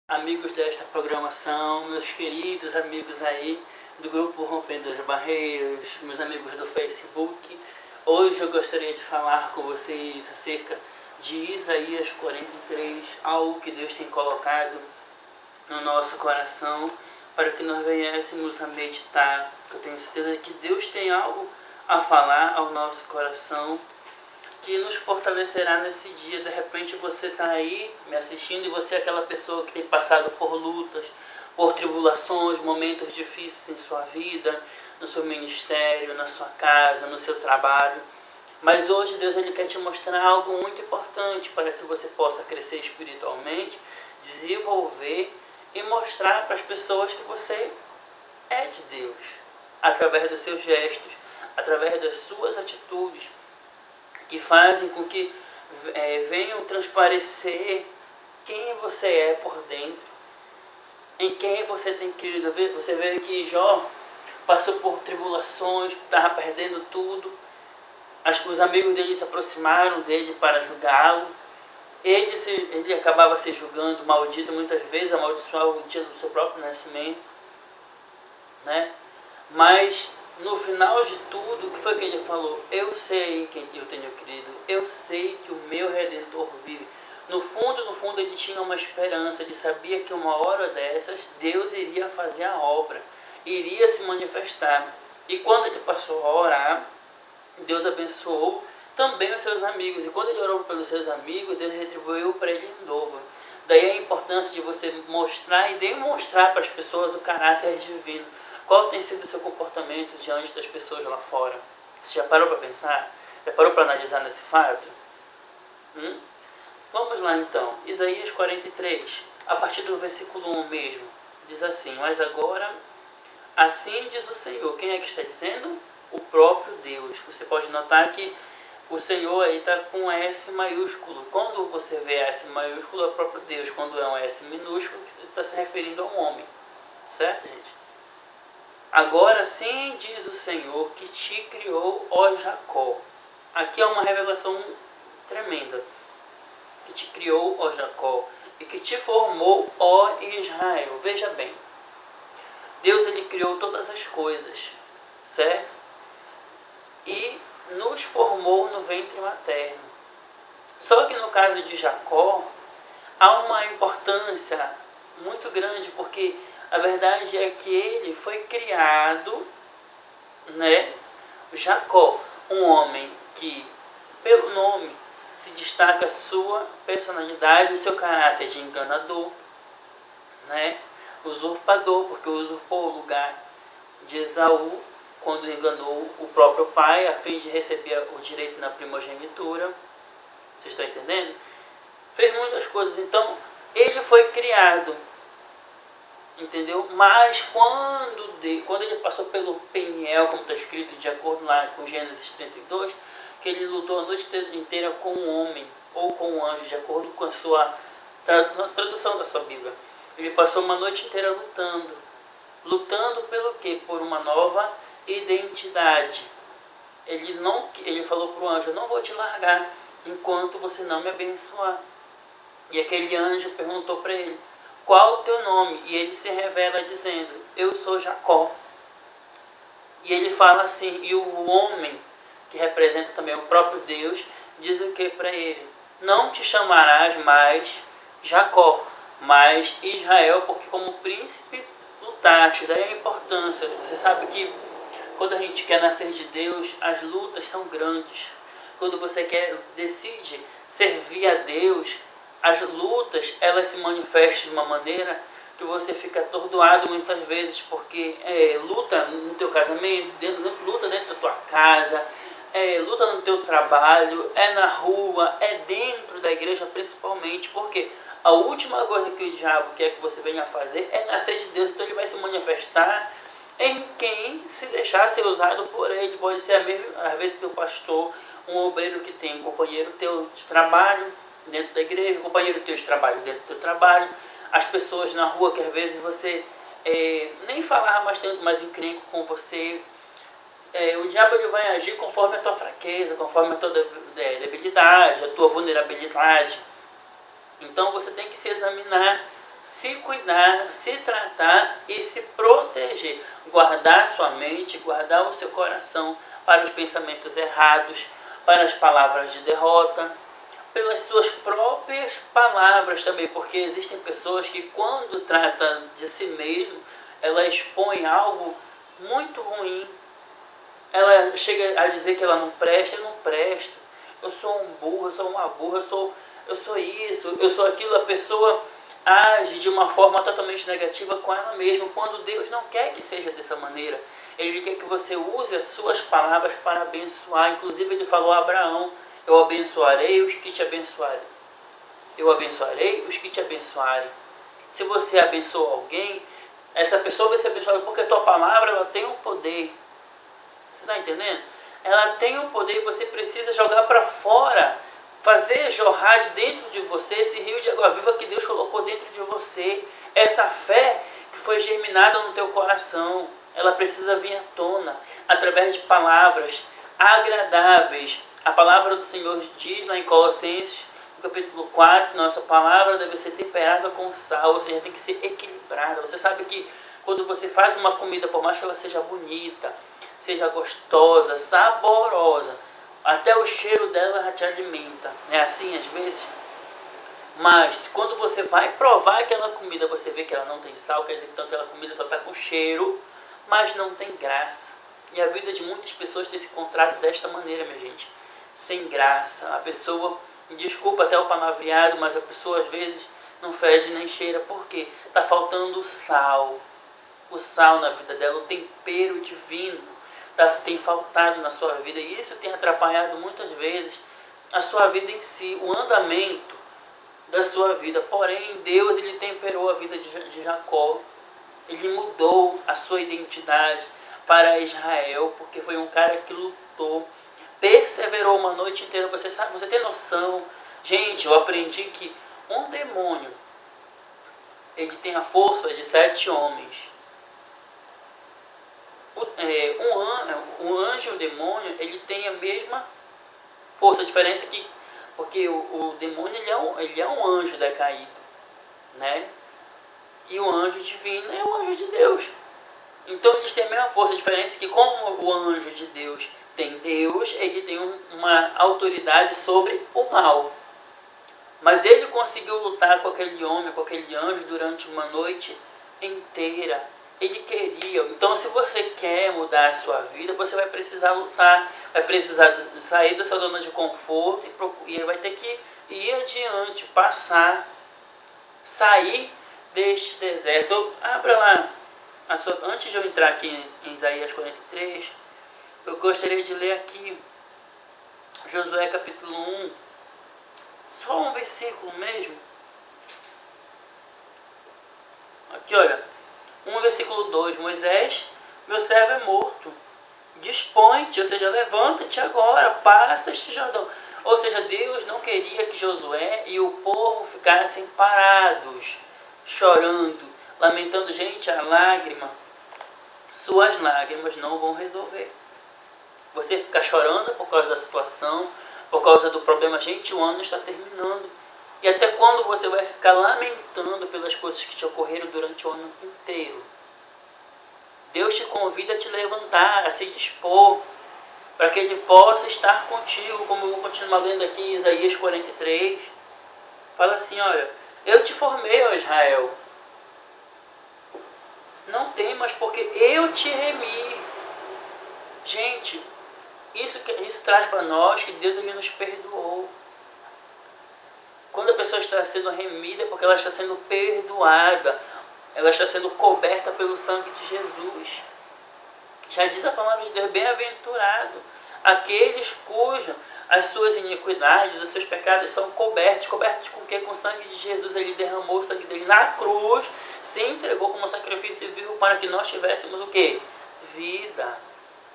amigos desta programação, meus queridos amigos aí do grupo Rompendo as Barreiras, meus amigos do Facebook. Hoje eu gostaria de falar com vocês acerca de Isaías 43, algo que Deus tem colocado no nosso coração para que nós venhamos a meditar. Eu tenho certeza que Deus tem algo a falar ao nosso coração que nos fortalecerá nesse dia. De repente você está aí me assistindo e você é aquela pessoa que tem passado por lutas, por tribulações, momentos difíceis em sua vida, no seu ministério, na sua casa, no seu trabalho. Mas hoje Deus ele quer te mostrar algo muito importante para que você possa crescer espiritualmente, desenvolver e mostrar para as pessoas que você é de Deus, através dos seus gestos, através das suas atitudes, que fazem com que venham transparecer quem você é por dentro, em quem você tem crido. Você vê que Jó passou por tribulações, estava perdendo tudo. Os amigos dele se aproximaram dele para julgá-lo. Ele acabava se julgando maldito, muitas vezes amaldiçoava o dia do seu próprio nascimento, né? Mas no final de tudo, o que foi que ele falou? Eu sei em quem eu tenho crido, eu sei que o meu Redentor vive. No fundo ele tinha uma esperança, ele sabia que uma hora dessas Deus iria fazer a obra, iria se manifestar. E quando ele passou a orar, Deus abençoou também os seus amigos. E quando ele orou pelos seus amigos, Deus retribuiu para ele em dobro. Daí a importância de você mostrar e demonstrar para as pessoas o caráter divino. Qual tem sido o seu comportamento diante das pessoas lá fora? Você já parou para pensar? Já parou para analisar nesse fato? Vamos lá então. Isaías 43, a partir do versículo 1 mesmo. Diz assim: mas agora, assim diz o Senhor. Quem é que está dizendo? O próprio Deus. Você pode notar que o Senhor aí está com S maiúsculo. Quando você vê S maiúsculo, é o próprio Deus. Quando é um S minúsculo, está se referindo a um homem. Certo, gente? Agora sim diz o Senhor que te criou, ó Jacó. Aqui é uma revelação tremenda. Que te criou, ó Jacó, e que te formou, ó Israel. Veja bem, Deus ele criou todas as coisas, certo? E nos formou no ventre materno. Só que no caso de Jacó, há uma importância muito grande, porque a verdade é que ele foi criado, né? Jacó, um homem que, pelo nome, se destaca a sua personalidade e seu caráter de enganador, né? Usurpador, porque usurpou o lugar de Esaú quando enganou o próprio pai a fim de receber o direito na primogenitura. Vocês estão entendendo? Fez muitas coisas. Então ele foi criado, entendeu? Mas quando ele passou pelo Peniel, como está escrito de acordo lá com Gênesis 32, que ele lutou a noite inteira com um homem ou com um anjo, de acordo com a sua tradução da sua Bíblia. Ele passou uma noite inteira lutando pelo quê? Por uma nova identidade. Ele falou para o anjo: eu não vou te largar enquanto você não me abençoar. E aquele anjo perguntou para ele: qual o teu nome? E ele se revela dizendo: eu sou Jacó. E ele fala assim, e o homem, que representa também o próprio Deus, diz o que para ele? Não te chamarás mais Jacó, mas Israel, porque como príncipe lutaste. Daí a importância. Você sabe que quando a gente quer nascer de Deus, as lutas são grandes. Quando você decide servir a Deus, as lutas elas se manifestam de uma maneira que você fica atordoado muitas vezes, porque luta no teu casamento, luta dentro da tua casa, luta no teu trabalho, na rua, dentro da igreja principalmente, porque a última coisa que o diabo quer que você venha fazer é nascer de Deus. Então ele vai se manifestar em quem se deixar ser usado por ele. Pode ser às vezes teu pastor, um obreiro que tem um companheiro teu de trabalho dentro da igreja, um companheiro teu de trabalho dentro do teu trabalho, as pessoas na rua que às vezes você nem falava mais tanto, mas encrenca com você. O diabo ele vai agir conforme a tua fraqueza, conforme a tua debilidade, a tua vulnerabilidade. Então você tem que se examinar se cuidar, se tratar e se proteger. Guardar sua mente, guardar o seu coração para os pensamentos errados, para as palavras de derrota, pelas suas próprias palavras também, porque existem pessoas que quando tratam de si mesmo, ela expõe algo muito ruim. Ela chega a dizer que ela não presta, eu não presto, eu sou um burro, eu sou uma burra, eu sou isso, eu sou aquilo. A pessoa age de uma forma totalmente negativa com ela mesma, quando Deus não quer que seja dessa maneira. Ele quer que você use as suas palavras para abençoar. Inclusive ele falou a Abraão: eu abençoarei os que te abençoarem. Eu abençoarei os que te abençoarem. Se você abençoa alguém, essa pessoa vai ser abençoada, porque a tua palavra ela tem um poder. Você está entendendo? Ela tem um poder e você precisa jogar para fora, fazer jorrar de dentro de você esse rio de água viva que Deus colocou dentro de você. Essa fé que foi germinada no teu coração, ela precisa vir à tona através de palavras agradáveis. A palavra do Senhor diz lá em Colossenses, no capítulo 4, que nossa palavra deve ser temperada com sal, ou seja, tem que ser equilibrada. Você sabe que quando você faz uma comida, por mais que ela seja bonita, seja gostosa, saborosa, até o cheiro dela já te alimenta. É assim às vezes? Mas quando você vai provar aquela comida, você vê que ela não tem sal, quer dizer que então aquela comida só está com cheiro, mas não tem graça. E a vida de muitas pessoas tem se encontrado desta maneira, minha gente. Sem graça. A pessoa, desculpa até o palavreado, mas a pessoa às vezes não fede nem cheira. Por quê? Está faltando o sal. O sal na vida dela, o tempero divino tem faltado na sua vida. E isso tem atrapalhado muitas vezes a sua vida em si, o andamento da sua vida. Porém, Deus ele temperou a vida de Jacó. Ele mudou a sua identidade para Israel, porque foi um cara que lutou, perseverou uma noite inteira. Você sabe, você tem noção? Gente, eu aprendi que um demônio, ele tem a força de 7 homens. Um anjo e o demônio, ele tem a mesma força. A diferença é que, porque o demônio ele é um anjo decaído, né? E o anjo divino é o anjo de Deus. Então eles têm a mesma força. A diferença é que como o anjo de Deus tem Deus, ele tem uma autoridade sobre o mal. Mas ele conseguiu lutar com aquele homem, com aquele anjo durante uma noite inteira. Ele queria. Então se você quer mudar a sua vida, você vai precisar lutar, vai precisar sair dessa zona de conforto e vai ter que ir adiante, passar, sair deste deserto. Abra lá, antes de eu entrar aqui em Isaías 43, eu gostaria de ler aqui Josué capítulo 1, só um versículo mesmo. Aqui olha, 1 versículo 2, Moisés, meu servo é morto, dispõe-te, ou seja, levanta-te agora, passa este Jordão. Ou seja, Deus não queria que Josué e o povo ficassem parados, chorando, lamentando. Gente, a lágrima, suas lágrimas não vão resolver. Você ficar chorando por causa da situação, por causa do problema, gente, o ano está terminando. E até quando você vai ficar lamentando pelas coisas que te ocorreram durante o ano inteiro? Deus te convida a te levantar, a se dispor, para que Ele possa estar contigo, como eu vou continuar lendo aqui em Isaías 43. Fala assim, olha, eu te formei, ó Israel. Não temas, porque eu te remi. Gente, isso traz para nós que Deus ele nos perdoou. Quando a pessoa está sendo remida, é porque ela está sendo perdoada. Ela está sendo coberta pelo sangue de Jesus. Já diz a palavra de Deus, bem-aventurado aqueles cujos as suas iniquidades, os seus pecados são cobertos. Cobertos com o quê? Com o sangue de Jesus. Ele derramou o sangue dele na cruz, se entregou como sacrifício vivo para que nós tivéssemos o quê? Vida.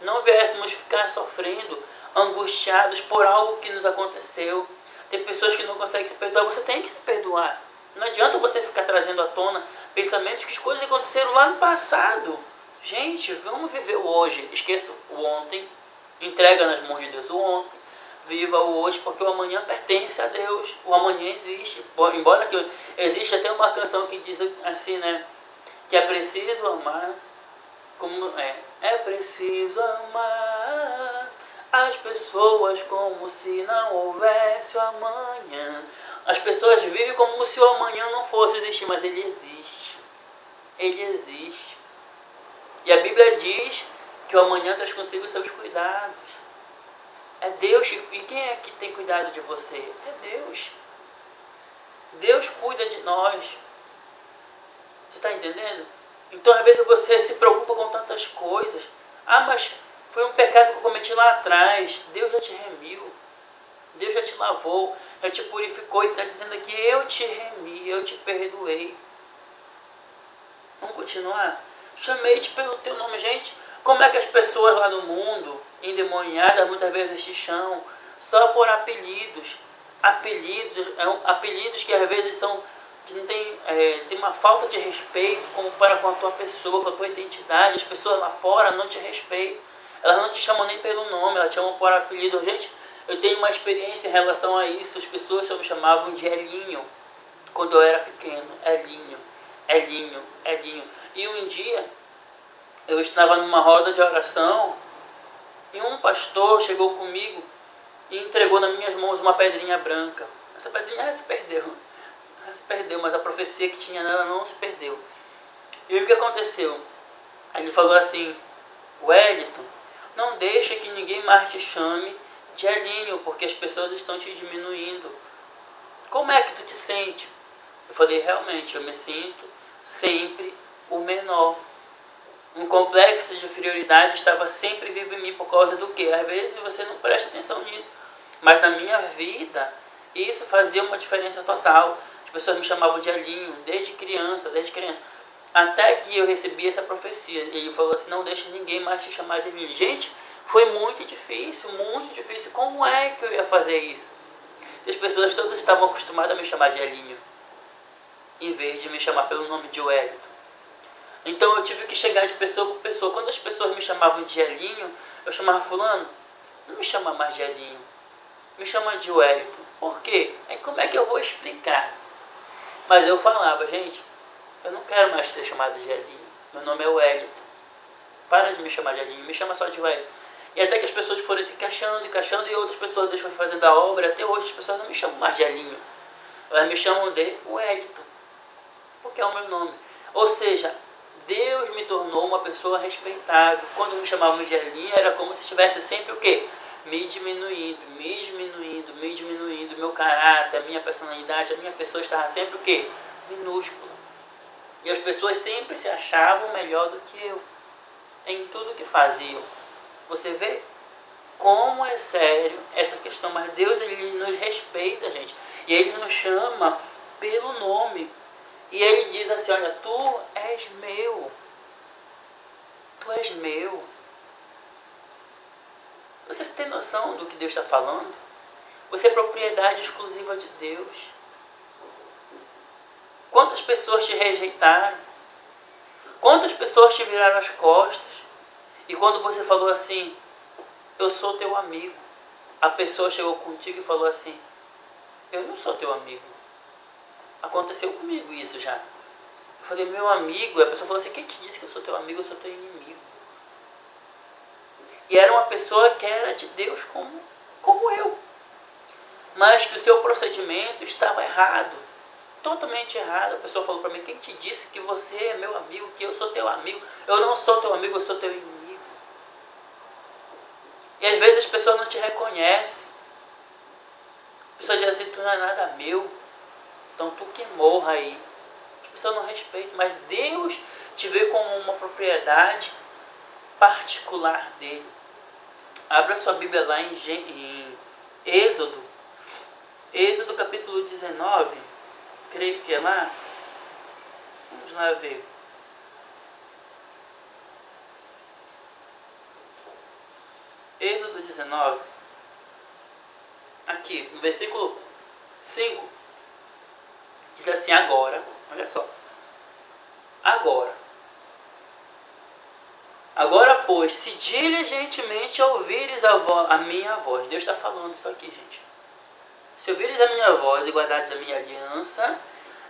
Não viéssemos ficar sofrendo, angustiados por algo que nos aconteceu. Tem pessoas que não conseguem se perdoar. Você tem que se perdoar. Não adianta você ficar trazendo à tona pensamentos que as coisas aconteceram lá no passado. Gente, vamos viver o hoje. Esqueça o ontem. Entrega nas mãos de Deus o ontem. Viva o hoje, porque o amanhã pertence a Deus. O amanhã existe. Embora que existe até uma canção que diz assim, né? Que é preciso amar. É preciso amar as pessoas como se não houvesse o amanhã. As pessoas vivem como se o amanhã não fosse existir, mas ele existe. Ele existe. E a Bíblia diz que o amanhã traz consigo os seus cuidados. É Deus. E quem é que tem cuidado de você? É Deus. Deus cuida de nós. Você está entendendo? Então, às vezes, você se preocupa com tantas coisas. Ah, mas foi um pecado que eu cometi lá atrás. Deus já te remiu. Deus já te lavou. Já te purificou. E está dizendo aqui, eu te remi, eu te perdoei. Vamos continuar? Chamei-te pelo teu nome. Gente, como é que as pessoas lá no mundo, endemoniadas, muitas vezes te chamam só por apelidos. Apelidos que às vezes são... que não tem uma falta de respeito como para com a tua pessoa, com a tua identidade. As pessoas lá fora não te respeitam. Elas não te chamam nem pelo nome, elas te chamam por apelido. Gente, eu tenho uma experiência em relação a isso. As pessoas só me chamavam de Elinho quando eu era pequeno. Elinho, Elinho, Elinho. E um dia eu estava numa roda de oração e um pastor chegou comigo e entregou nas minhas mãos uma pedrinha branca. Essa pedrinha se perdeu. Se perdeu, mas a profecia que tinha nela não se perdeu. E o que aconteceu? Ele falou assim: Wellington, não deixa que ninguém mais te chame de Elinho, porque as pessoas estão te diminuindo. Como é que tu te sente? Eu falei, realmente, eu me sinto sempre o menor. Um complexo de inferioridade estava sempre vivo em mim por causa do quê? Às vezes você não presta atenção nisso, mas na minha vida isso fazia uma diferença total. As pessoas me chamavam de Elinho desde criança. Até que eu recebi essa profecia. Ele falou assim, não deixe ninguém mais te chamar de Elinho. Gente, foi muito difícil, muito difícil. Como é que eu ia fazer isso? As pessoas todas estavam acostumadas a me chamar de Elinho, em vez de me chamar pelo nome de Wellington. Então eu tive que chegar de pessoa por pessoa. Quando as pessoas me chamavam de Elinho, eu chamava fulano, não me chama mais de Elinho, me chama de Wellington. Por quê? Como é que eu vou explicar? Mas eu falava, gente, eu não quero mais ser chamado de Elinho. Meu nome é Wellington. Para de me chamar de Elinho, me chama só de Wellington. E até que as pessoas foram se encaixando e outras pessoas deixam fazendo a obra. Até hoje as pessoas não me chamam mais de Elinho. Elas me chamam de Wellington, porque é o meu nome. Ou seja, Deus me tornou uma pessoa respeitável. Quando me chamavam de Elinho, era como se estivesse sempre o quê? Me diminuindo. Meu caráter, a minha personalidade, a minha pessoa estava sempre o quê? Minúscula. E as pessoas sempre se achavam melhor do que eu, em tudo que faziam. Você vê como é sério essa questão. Mas Deus, Ele nos respeita, gente. E Ele nos chama pelo nome. E Ele diz assim, olha, tu és meu. Tu és meu. Vocês têm noção do que Deus está falando? Você é propriedade exclusiva de Deus. Quantas pessoas te rejeitaram? Quantas pessoas te viraram as costas? E quando você falou assim, eu sou teu amigo, a pessoa chegou contigo e falou assim, eu não sou teu amigo. Aconteceu comigo isso já. Eu falei, meu amigo, e a pessoa falou assim, quem te disse que eu sou teu amigo, eu sou teu inimigo? E era uma pessoa que era de Deus como eu. Mas que o seu procedimento estava errado. Totalmente errado. A pessoa falou para mim, quem te disse que você é meu amigo, que eu sou teu amigo? Eu não sou teu amigo, eu sou teu inimigo. E às vezes as pessoas não te reconhecem. A pessoa diz assim, tu não é nada meu, então tu que morra aí. As pessoas não respeitam, mas Deus te vê como uma propriedade particular dele. Abra sua Bíblia lá em Êxodo capítulo 19, creio que é lá. Vamos lá ver. Êxodo 19, aqui no versículo 5, diz assim, agora, olha só, agora, pois, pois, se diligentemente ouvires a minha voz. Deus está falando isso aqui, gente. Se ouvires a minha voz e guardares a minha aliança,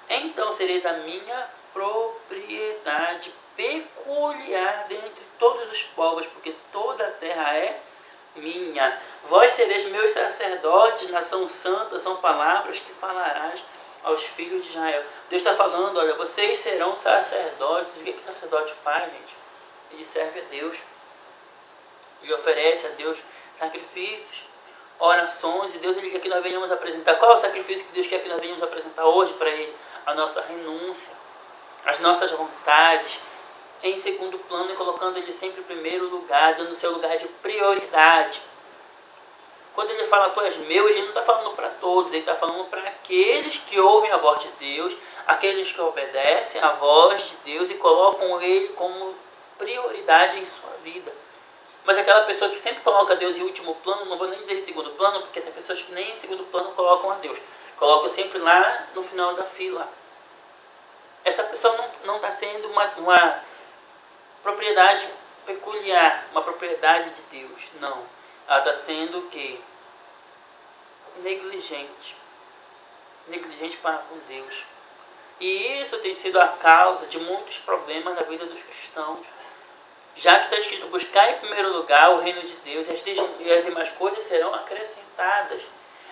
então sereis a minha propriedade peculiar dentre todos os povos, porque toda a terra é minha. Vós sereis meus sacerdotes, nação santa, são palavras que falarás aos filhos de Israel. Deus está falando, olha, vocês serão sacerdotes. O que o sacerdote faz, gente? Ele serve a Deus. Ele oferece a Deus sacrifícios, orações, e Deus ele quer que nós venhamos apresentar. Qual é o sacrifício que Deus quer que nós venhamos apresentar hoje para Ele? A nossa renúncia, as nossas vontades, em segundo plano, e colocando Ele sempre em primeiro lugar, dando o seu lugar de prioridade. Quando Ele fala, tu és meu, Ele não está falando para todos, Ele está falando para aqueles que ouvem a voz de Deus, aqueles que obedecem a voz de Deus e colocam Ele como prioridade em sua vida. Mas aquela pessoa que sempre coloca Deus em último plano, não vou nem dizer em segundo plano, porque tem pessoas que nem em segundo plano colocam a Deus. Colocam sempre lá no final da fila. Essa pessoa não está sendo uma propriedade peculiar, uma propriedade de Deus. Não. Ela está sendo o quê? Negligente. Negligente para com Deus. E isso tem sido a causa de muitos problemas na vida dos cristãos. Já que está escrito, buscar em primeiro lugar o reino de Deus e as demais coisas serão acrescentadas.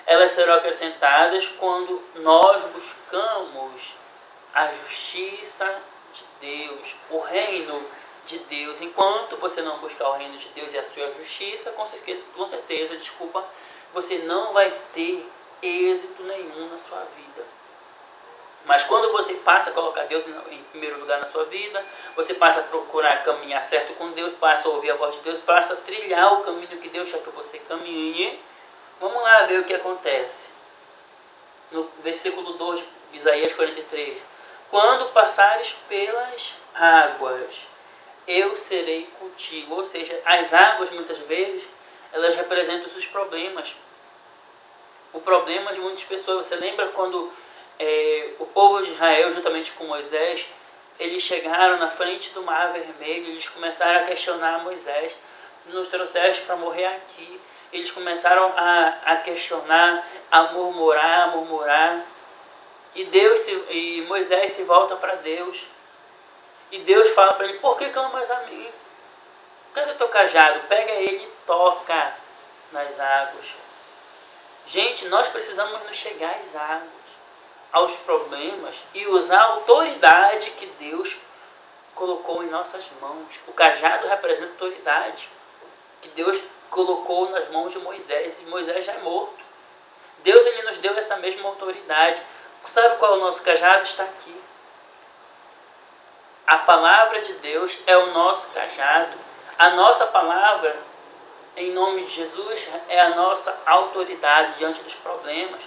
Elas serão acrescentadas quando nós buscamos a justiça de Deus, o reino de Deus. Enquanto você não buscar o reino de Deus e a sua justiça, com certeza, você não vai ter êxito nenhum na sua vida. Mas quando você passa a colocar Deus em primeiro lugar na sua vida, você passa a procurar caminhar certo com Deus, passa a ouvir a voz de Deus, passa a trilhar o caminho que Deus quer que você caminhe. Vamos lá ver o que acontece. No versículo 2 de Isaías 43. Quando passares pelas águas, eu serei contigo. Ou seja, as águas muitas vezes, elas representam os problemas. O problema de muitas pessoas. Você lembra quando o povo de Israel, juntamente com Moisés, eles chegaram na frente do Mar Vermelho, eles começaram a questionar Moisés, nos trouxeste para morrer aqui. Eles começaram a questionar, a murmurar, e Moisés se volta para Deus, e Deus fala para ele, por que clamas a mim? Cadê teu cajado? Pega ele e toca nas águas. Gente, nós precisamos nos chegar às águas, aos problemas, e usar a autoridade que Deus colocou em nossas mãos. O cajado representa autoridade que Deus colocou nas mãos de Moisés, e Moisés já é morto. Deus ele nos deu essa mesma autoridade. Sabe qual é o nosso cajado? Está aqui. A palavra de Deus é o nosso cajado. A nossa palavra, em nome de Jesus, é a nossa autoridade diante dos problemas.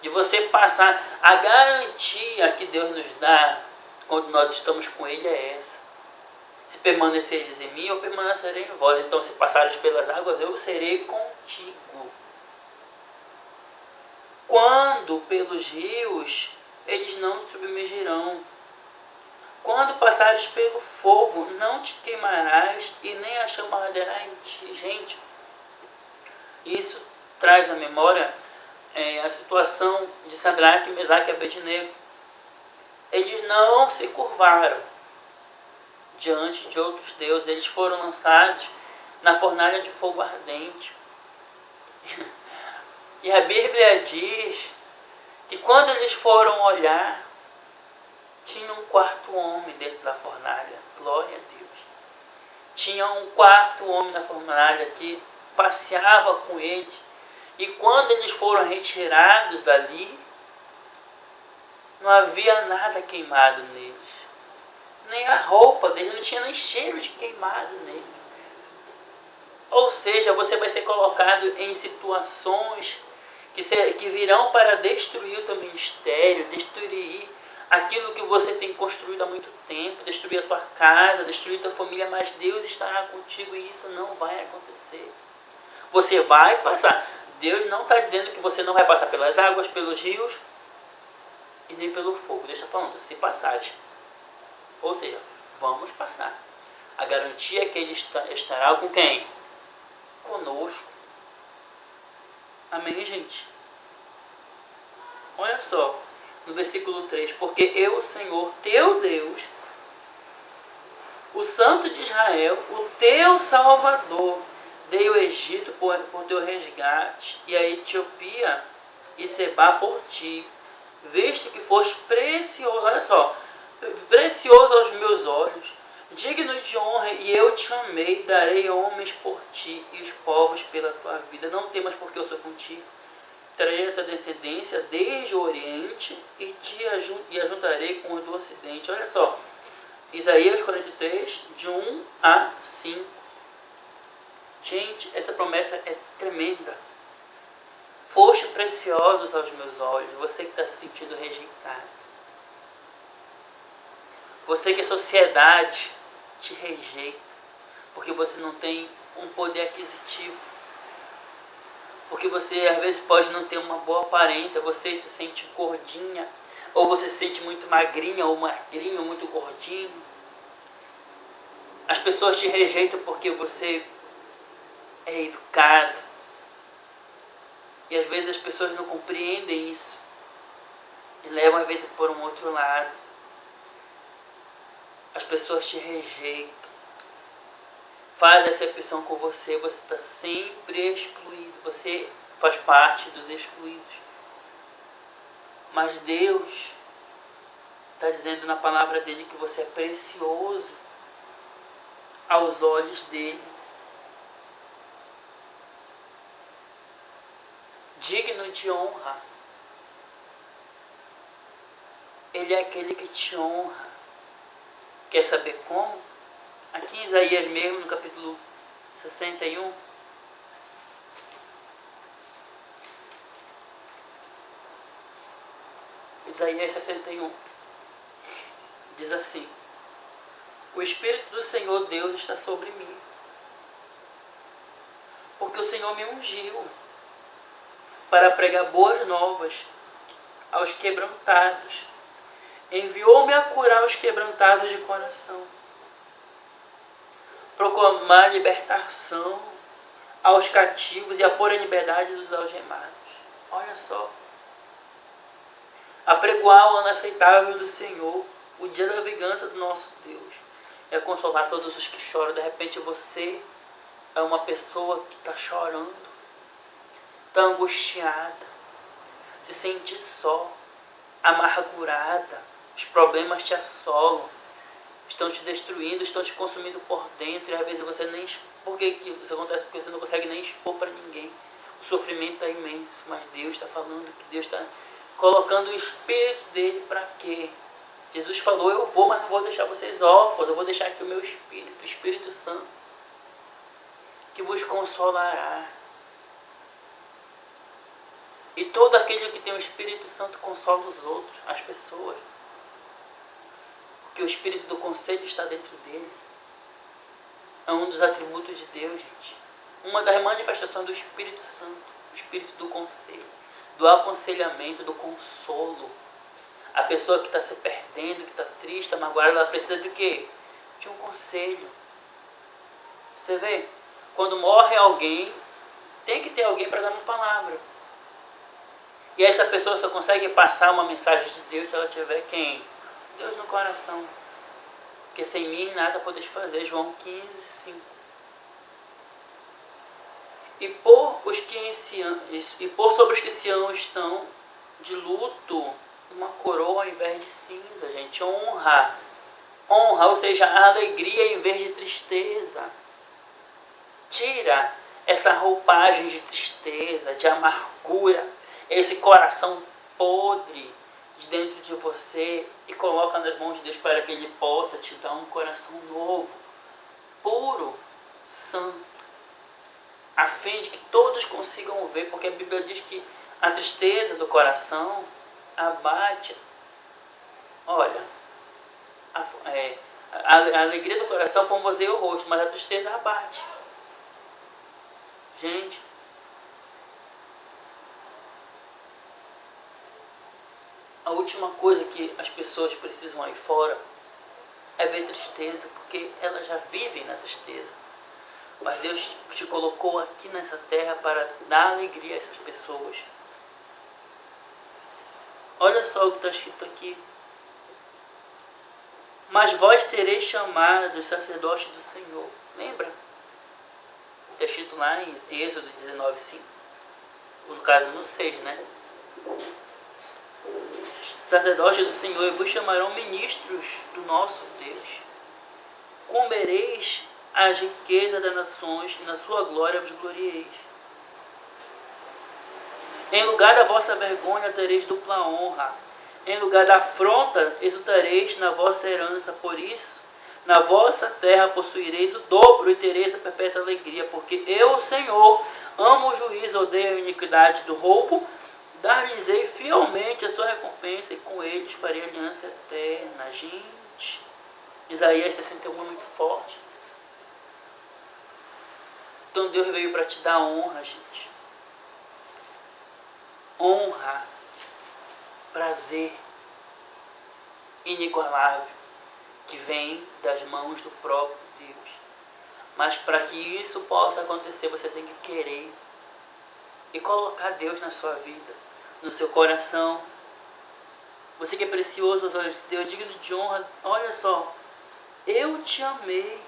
De você passar, a garantia que Deus nos dá quando nós estamos com Ele é essa. Se permaneceres em mim, eu permanecerei em vós. Então, se passares pelas águas, eu serei contigo. Quando pelos rios, eles não te submergirão. Quando passares pelo fogo, não te queimarás e nem a chama arderá em ti. Gente, isso traz à memória a situação de Sadraque, Mesaque e Abednego. Eles não se curvaram diante de outros deuses. Eles foram lançados na fornalha de fogo ardente. E a Bíblia diz que quando eles foram olhar, tinha um quarto homem dentro da fornalha. Glória a Deus. Tinha um quarto homem na fornalha que passeava com eles. E quando eles foram retirados dali, não havia nada queimado neles. Nem a roupa deles, não tinha nem cheiro de queimado neles. Ou seja, você vai ser colocado em situações que virão para destruir o teu ministério, destruir aquilo que você tem construído há muito tempo, destruir a tua casa, destruir a tua família, mas Deus estará contigo e isso não vai acontecer. Você vai passar. Deus não está dizendo que você não vai passar pelas águas, pelos rios nem pelo fogo. Deus está falando, se passares. Ou seja, vamos passar. A garantia é que Ele estará com quem? Conosco. Amém, gente? Olha só, no versículo 3, porque eu, Senhor, teu Deus, o Santo de Israel, o teu Salvador, dei o Egito por teu resgate, e a Etiópia e Seba por ti, visto que foste precioso, olha só, precioso aos meus olhos, digno de honra, e eu te amei, darei homens por ti, e os povos pela tua vida. Não temas, porque eu sou contigo. Trarei a tua descendência desde o Oriente, e ajuntarei com os do Ocidente. Olha só, Isaías 43, de 1 a 5. Gente, essa promessa é tremenda. Foste preciosos aos meus olhos, você que está se sentindo rejeitado. Você que a sociedade te rejeita, porque você não tem um poder aquisitivo. Porque você às vezes pode não ter uma boa aparência, você se sente gordinha, ou você se sente muito magrinha, ou magrinho, muito gordinho. As pessoas te rejeitam porque você é educado. E às vezes as pessoas não compreendem isso. E levam às vezes por um outro lado. As pessoas te rejeitam. Faz essa opção com você. Você está sempre excluído. Você faz parte dos excluídos. Mas Deus está dizendo na palavra dele que você é precioso aos olhos dele. Digno de honra. Ele é aquele que te honra. Quer saber como? Aqui em Isaías mesmo, no capítulo 61. Isaías 61. Diz assim: o Espírito do Senhor Deus está sobre mim, porque o Senhor me ungiu para pregar boas novas aos quebrantados. Enviou-me a curar os quebrantados de coração, proclamar libertação aos cativos e a pôr em liberdade dos algemados. Olha só. Apregoar o ano aceitável do Senhor, o dia da vingança do nosso Deus. É consolar todos os que choram. De repente você é uma pessoa que está chorando, está angustiada, se sente só, amargurada. Os problemas te assolam, estão te destruindo, estão te consumindo por dentro. E às vezes você nem... Por que isso acontece? Porque você não consegue nem expor para ninguém. O sofrimento é imenso, mas Deus está falando que Deus está colocando o Espírito dele para quê? Jesus falou, eu vou, mas não vou deixar vocês órfãos, eu vou deixar aqui o meu Espírito, o Espírito Santo, que vos consolará. E todo aquele que tem o Espírito Santo consola os outros, as pessoas. Porque o Espírito do conselho está dentro dele. É um dos atributos de Deus, gente. Uma das manifestações do Espírito Santo, o Espírito do conselho, do aconselhamento, do consolo. A pessoa que está se perdendo, que está triste, magoada, ela precisa de quê? De um conselho. Você vê? Quando morre alguém, tem que ter alguém para dar uma palavra. E essa pessoa só consegue passar uma mensagem de Deus se ela tiver quem? Deus no coração. Porque sem mim nada podes fazer. João 15, 5. E por sobre os que estão de luto, uma coroa ao invés de cinza, gente. Honra. Honra, ou seja, alegria em vez de tristeza. Tira essa roupagem de tristeza, de amargura, esse coração podre de dentro de você e coloca nas mãos de Deus para que Ele possa te dar um coração novo, puro, santo, a fim de que todos consigam ver, porque a Bíblia diz que a tristeza do coração abate. Olha, a alegria do coração formoseia o rosto, mas a tristeza abate. Gente, a última coisa que as pessoas precisam aí fora é ver tristeza, porque elas já vivem na tristeza. Mas Deus te colocou aqui nessa terra para dar alegria a essas pessoas. Olha só o que está escrito aqui. Mas vós sereis chamados sacerdotes do Senhor. Lembra? Está escrito lá em Êxodo 19:5. No caso, no 6, né? Sacerdotes do Senhor, e vos chamarão ministros do nosso Deus. Comereis as riquezas das nações, e na sua glória vos glorieis. Em lugar da vossa vergonha tereis dupla honra. Em lugar da afronta exultareis na vossa herança. Por isso, na vossa terra possuireis o dobro e tereis a perpétua alegria. Porque eu, o Senhor, amo o juízo, odeio a iniquidade do roubo. Dar-lhes-ei fielmente a sua recompensa, e com eles farei aliança eterna. Gente, Isaías 61 é muito forte. Então Deus veio para te dar honra, gente. Honra, prazer inigualável que vem das mãos do próprio Deus. Mas para que isso possa acontecer, você tem que querer e colocar Deus na sua vida, no seu coração. Você que é precioso aos olhos de Deus, digno de honra. Olha só, eu te amei.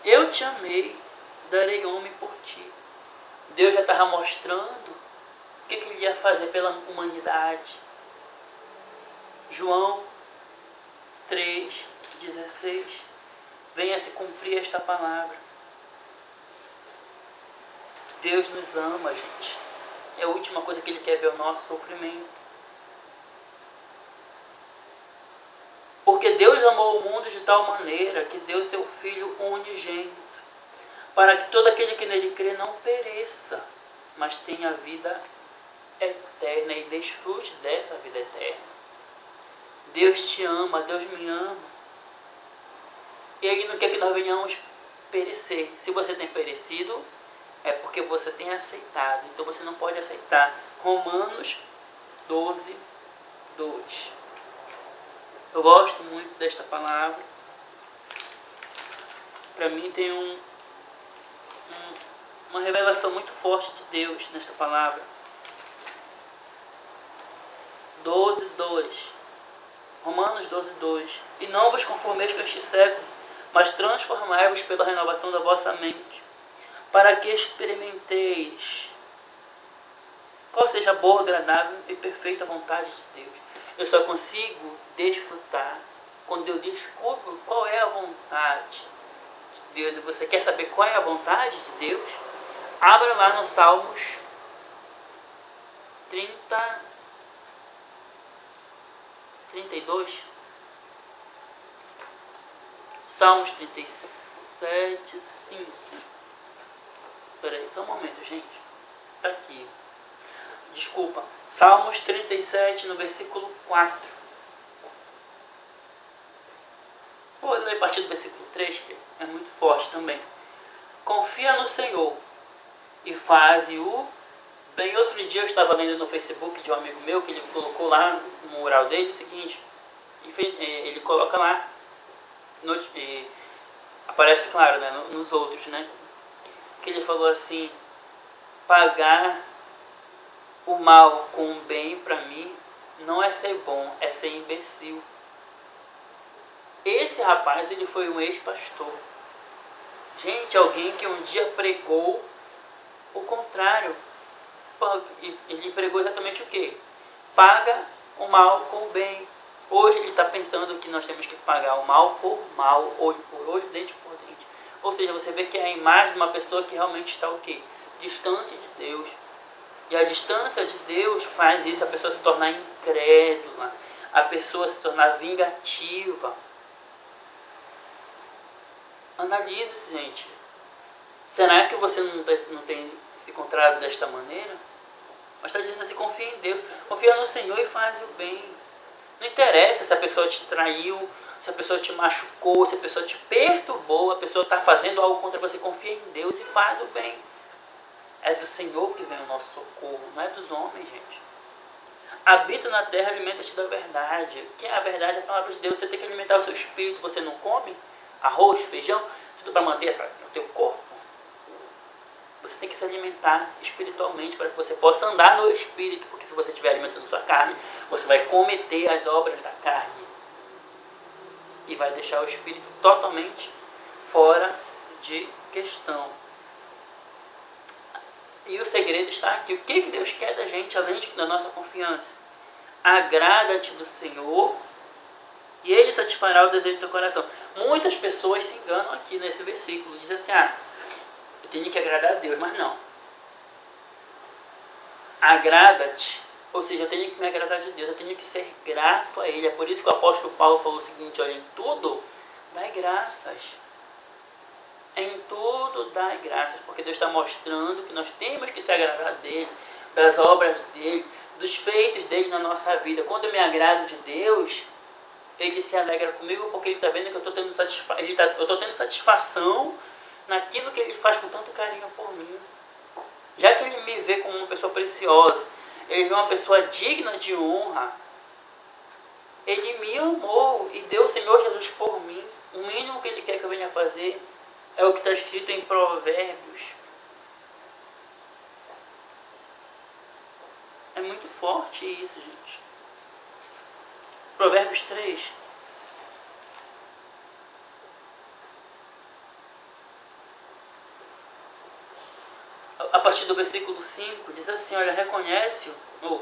Eu te amei, darei homem por ti. Deus já estava mostrando o que ele ia fazer pela humanidade. João 3,16. Venha se cumprir esta palavra. Deus nos ama, gente. É a última coisa que Ele quer ver, o nosso sofrimento. Porque Deus amou o mundo de tal maneira que deu seu Filho unigênito, para que todo aquele que nele crê não pereça, mas tenha vida eterna e desfrute dessa vida eterna. Deus te ama, Deus me ama. E Ele não quer que nós venhamos perecer. Se você tem perecido, é porque você tem aceitado. Então você não pode aceitar. Romanos 12:2. Eu gosto muito desta palavra. Para mim tem uma revelação muito forte de Deus nesta palavra. 12:2. Romanos 12:2. E não vos conformeis com este século, mas transformai-vos pela renovação da vossa mente, para que experimenteis qual seja a boa, agradável e perfeita vontade de Deus. Eu só consigo desfrutar quando eu descubro qual é a vontade de Deus. E você quer saber qual é a vontade de Deus? Abra lá no Salmos 32. Salmos 37:5. Peraí, só um momento, gente. Tá aqui. Desculpa. Salmos 37, no versículo 4. Vou ler a partir do versículo 3, que é muito forte também. Confia no Senhor e faze-o bem. Outro dia eu estava lendo no Facebook de um amigo meu, que ele colocou lá no mural dele o seguinte. Ele coloca lá, aparece claro, né, nos outros, né? Que ele falou assim: pagar o mal com o bem, para mim, não é ser bom, é ser imbecil. Esse rapaz, ele foi um ex-pastor. Gente, alguém que um dia pregou o contrário. Ele pregou exatamente o quê? Paga o mal com o bem. Hoje ele está pensando que nós temos que pagar o mal por mal, olho por olho, dente por dente. Ou seja, você vê que é a imagem de uma pessoa que realmente está o quê? Distante de Deus. E a distância de Deus faz isso, a pessoa se tornar incrédula, a pessoa se tornar vingativa. Analise isso, gente. Será que você não tem se encontrado desta maneira? Mas está dizendo assim: confia em Deus, confia no Senhor e faz o bem. Não interessa se a pessoa te traiu, se a pessoa te machucou, se a pessoa te perturbou, a pessoa está fazendo algo contra você. Confia em Deus e faz o bem. É do Senhor que vem o nosso socorro, não é dos homens, gente. habita na terra, alimenta-te da verdade. O que é a verdade? É a palavra de Deus. Você tem que alimentar o seu espírito. Você não come arroz, feijão, tudo para manter o teu corpo. Você tem que se alimentar espiritualmente para que você possa andar no espírito. Porque se você estiver alimentando sua carne, você vai cometer as obras da carne. E vai deixar o espírito totalmente fora de questão. E o segredo está aqui. O que Deus quer da gente, além da nossa confiança? Agrada-te do Senhor e Ele satisfará o desejo do teu coração. Muitas pessoas se enganam aqui nesse versículo. Dizem assim, eu tenho que agradar a Deus, mas não. Agrada-te, ou seja, eu tenho que me agradar de Deus, eu tenho que ser grato a Ele. É por isso que o apóstolo Paulo falou o seguinte, olha, em tudo, dai graças. Em tudo dai graças, porque Deus está mostrando que nós temos que se agradar dEle, das obras dEle, dos feitos dEle na nossa vida. Quando eu me agrado de Deus, Ele se alegra comigo, porque Ele está vendo que eu estou tendo satisfação naquilo que Ele faz com tanto carinho por mim. Já que Ele me vê como uma pessoa preciosa, Ele vê uma pessoa digna de honra, Ele me amou e deu o Senhor Jesus por mim. O mínimo que Ele quer que eu venha fazer é o que está escrito em Provérbios. É muito forte isso, gente. Provérbios 3. A partir do versículo 5, diz assim, olha, reconhece,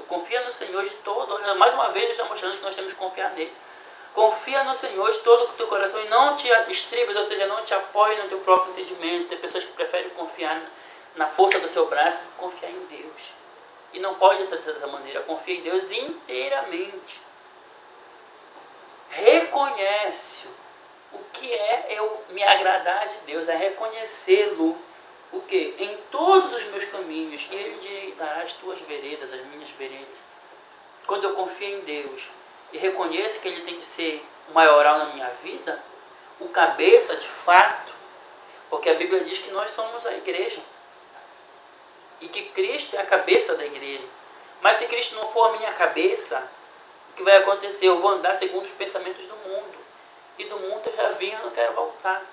confia no Senhor de todo. Olha, mais uma vez, ele está mostrando que nós temos que confiar nele. Confia no Senhor de todo o teu coração e não te estribes, ou seja, não te apoie no teu próprio entendimento. Tem pessoas que preferem confiar na força do seu braço do que confiar em Deus. E não pode ser dessa maneira. Confia em Deus inteiramente. Reconhece o que é eu me agradar de Deus, é reconhecê-lo. O que? Em todos os meus caminhos, Ele endireitará as tuas veredas, as minhas veredas. Quando eu confio em Deus e reconheço que Ele tem que ser o maioral na minha vida, o cabeça de fato, porque a Bíblia diz que nós somos a igreja e que Cristo é a cabeça da igreja. Mas se Cristo não for a minha cabeça, o que vai acontecer? Eu vou andar segundo os pensamentos do mundo, e do mundo eu já vim, eu não quero voltar.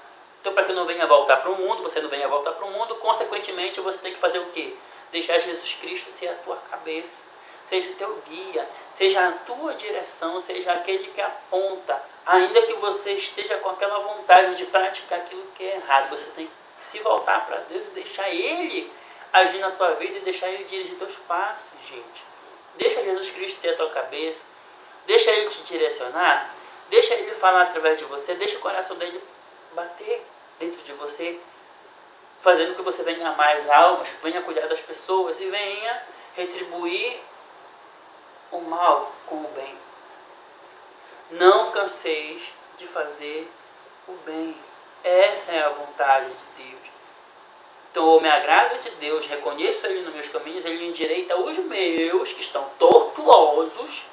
Então, para que eu não venha voltar para o mundo, você não venha voltar para o mundo, consequentemente você tem que fazer o quê? Deixar Jesus Cristo ser a tua cabeça, seja o teu guia, seja a tua direção, seja aquele que aponta. Ainda que você esteja com aquela vontade de praticar aquilo que é errado, você tem que se voltar para Deus e deixar Ele agir na tua vida e deixar Ele dirigir teus passos, gente. Deixa Jesus Cristo ser a tua cabeça, deixa Ele te direcionar, deixa Ele falar através de você, deixa o coração dele bater dentro de você, fazendo que você venha amar as almas, venha cuidar das pessoas e venha retribuir o mal com o bem. Não canseis de fazer o bem. Essa é a vontade de Deus. Então eu me agrado de Deus, reconheço Ele nos meus caminhos, Ele endireita os meus que estão tortuosos.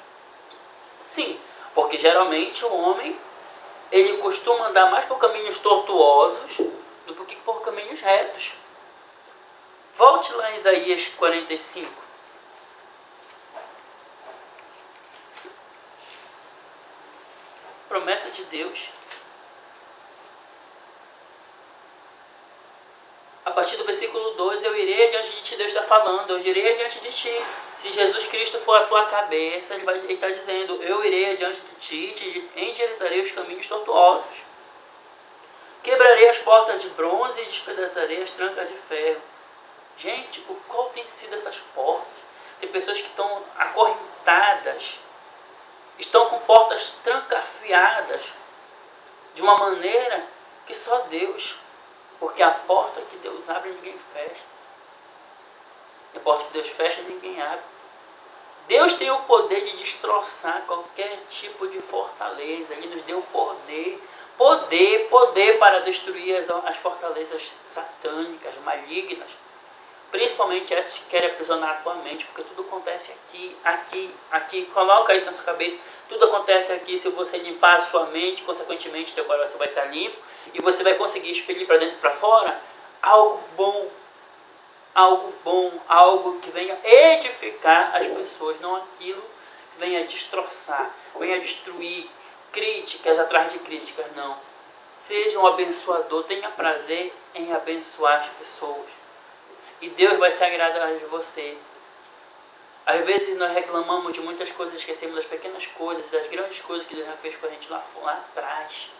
Sim, porque geralmente o homem ele costuma andar mais por caminhos tortuosos do que por caminhos retos. Volte lá em Isaías 45. Promessa de Deus. A partir do versículo 12, eu irei adiante de ti, Deus está falando, eu irei adiante de ti. Se Jesus Cristo for a tua cabeça, ele está dizendo, eu irei adiante de ti, te endireitarei os caminhos tortuosos. Quebrarei as portas de bronze e despedaçarei as trancas de ferro. Gente, qual tem sido essas portas? Tem pessoas que estão acorrentadas, estão com portas trancafiadas de uma maneira que só Deus. Porque a porta que Deus abre, ninguém fecha. E a porta que Deus fecha, ninguém abre. Deus tem o poder de destroçar qualquer tipo de fortaleza. Ele nos deu poder para destruir as fortalezas satânicas, malignas. Principalmente essas que querem aprisionar a tua mente, porque tudo acontece aqui. Coloca isso na sua cabeça. Tudo acontece aqui. Se você limpar a sua mente, consequentemente teu coração vai estar limpo e você vai conseguir expelir para dentro e para fora algo bom, algo que venha edificar as pessoas, não aquilo venha destroçar, venha destruir, críticas atrás de críticas, não. Seja um abençoador, tenha prazer em abençoar as pessoas. E Deus vai se agradar de você. Às vezes nós reclamamos de muitas coisas, esquecemos das pequenas coisas, das grandes coisas que Deus já fez com a gente lá atrás.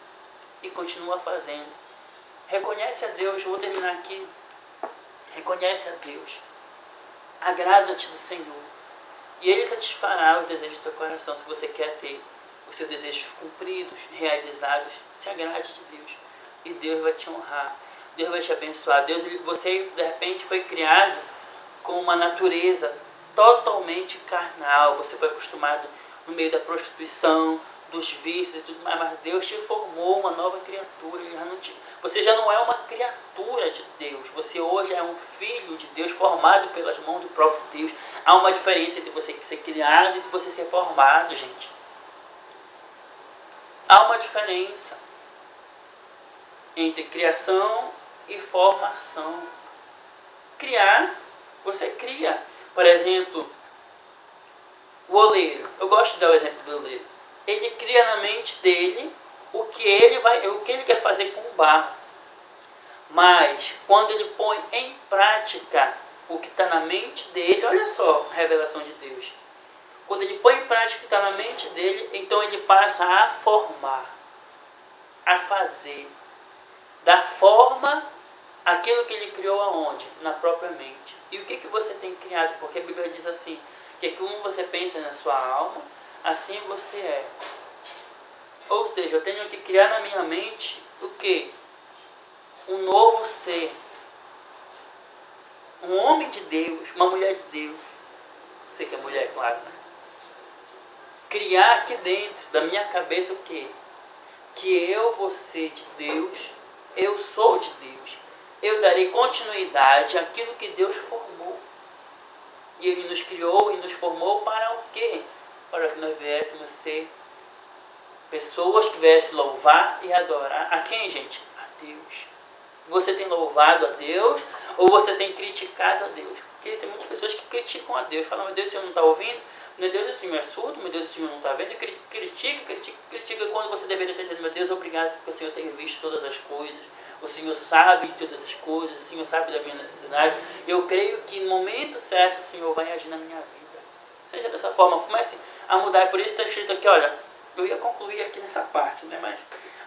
E continua fazendo. Reconhece a Deus, vou terminar aqui. Reconhece a Deus. Agrada-te do Senhor. E Ele satisfará os desejos do teu coração. Se você quer ter os seus desejos cumpridos, realizados, se agrade de Deus. E Deus vai te honrar. Deus vai te abençoar. Você, de repente, foi criado com uma natureza totalmente carnal. Você foi acostumado no meio da prostituição, dos vícios e tudo mais. Mas Deus te formou uma nova criatura. Você já não é uma criatura de Deus. Você hoje é um filho de Deus, formado pelas mãos do próprio Deus. Há uma diferença entre você ser criado e você ser formado, gente. Há uma diferença entre criação e formação. Criar, você cria. Por exemplo, o oleiro. Eu gosto de dar o exemplo do oleiro. Ele cria na mente dele o que ele quer fazer com o barro. Mas quando ele põe em prática o que está na mente dele, olha só a revelação de Deus. Quando ele põe em prática o que está na mente dele, então ele passa a formar, a fazer, dar forma àquilo que ele criou aonde? Na própria mente. E o que você tem criado? Porque a Bíblia diz assim, que como você pensa na sua alma, assim você é. Ou seja, eu tenho que criar na minha mente o quê? Um novo ser. Um homem de Deus, uma mulher de Deus. Você que é mulher, claro, né? Criar aqui dentro da minha cabeça o quê? Que eu vou ser de Deus, eu sou de Deus. Eu darei continuidade àquilo que Deus formou. E Ele nos criou e nos formou para o quê? Para que nós viéssemos ser pessoas que viessem louvar e adorar. A quem, gente? A Deus. Você tem louvado a Deus ou você tem criticado a Deus? Porque tem muitas pessoas que criticam a Deus. Falam, meu Deus, o Senhor não está ouvindo? Meu Deus, o Senhor é surdo? Meu Deus, o Senhor não está vendo? Critica quando você deveria estar dizendo, meu Deus, obrigado porque o Senhor tem visto todas as coisas. O Senhor sabe de todas as coisas. O Senhor sabe da minha necessidade. Eu creio que no momento certo o Senhor vai agir na minha vida. Seja dessa forma, comece a mudar. Por isso está escrito aqui, olha, eu ia concluir aqui nessa parte, né? Mas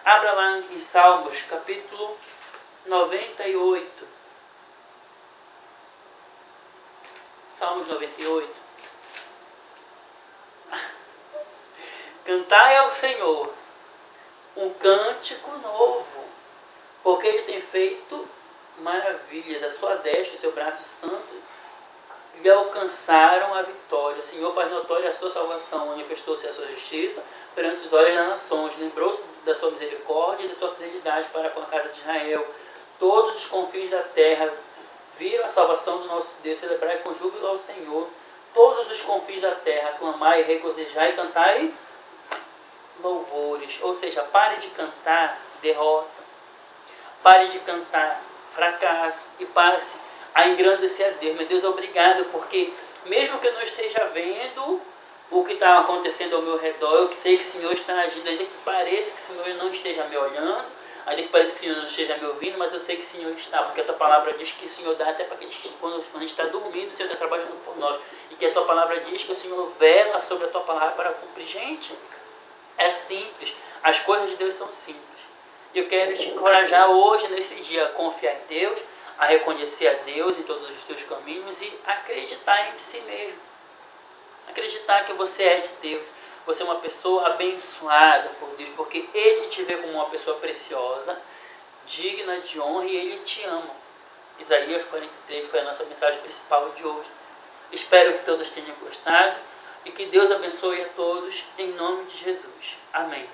abra lá em Salmos, capítulo 98. Salmos 98. Cantai ao Senhor um cântico novo, porque Ele tem feito maravilhas. A sua destra, o seu braço santo, lhe alcançaram a vitória. O Senhor faz notória a sua salvação, manifestou-se a sua justiça perante os olhos das nações. Lembrou-se da sua misericórdia e da sua fidelidade para com a casa de Israel. Todos os confins da terra viram a salvação do nosso Deus. Celebrai com júbilo ao Senhor. Todos os confins da terra, aclamai, regozijai e cantai louvores. Ou seja, pare de cantar derrota, pare de cantar fracasso e passe a engrandecer a Deus. Meu Deus, obrigado, porque mesmo que eu não esteja vendo o que está acontecendo ao meu redor, eu sei que o Senhor está agindo, ainda que pareça que o Senhor não esteja me olhando, ainda que pareça que o Senhor não esteja me ouvindo, mas eu sei que o Senhor está, porque a tua palavra diz que o Senhor dá até para que quando a gente está dormindo, o Senhor está trabalhando por nós, e que a tua palavra diz que o Senhor vela sobre a tua palavra para cumprir. Gente, é simples, as coisas de Deus são simples. Eu quero te encorajar hoje, nesse dia, a confiar em Deus, a reconhecer a Deus em todos os teus caminhos e acreditar em si mesmo. Acreditar que você é de Deus. Você é uma pessoa abençoada por Deus, porque Ele te vê como uma pessoa preciosa, digna de honra, e Ele te ama. Isaías 43 foi a nossa mensagem principal de hoje. Espero que todos tenham gostado e que Deus abençoe a todos em nome de Jesus. Amém.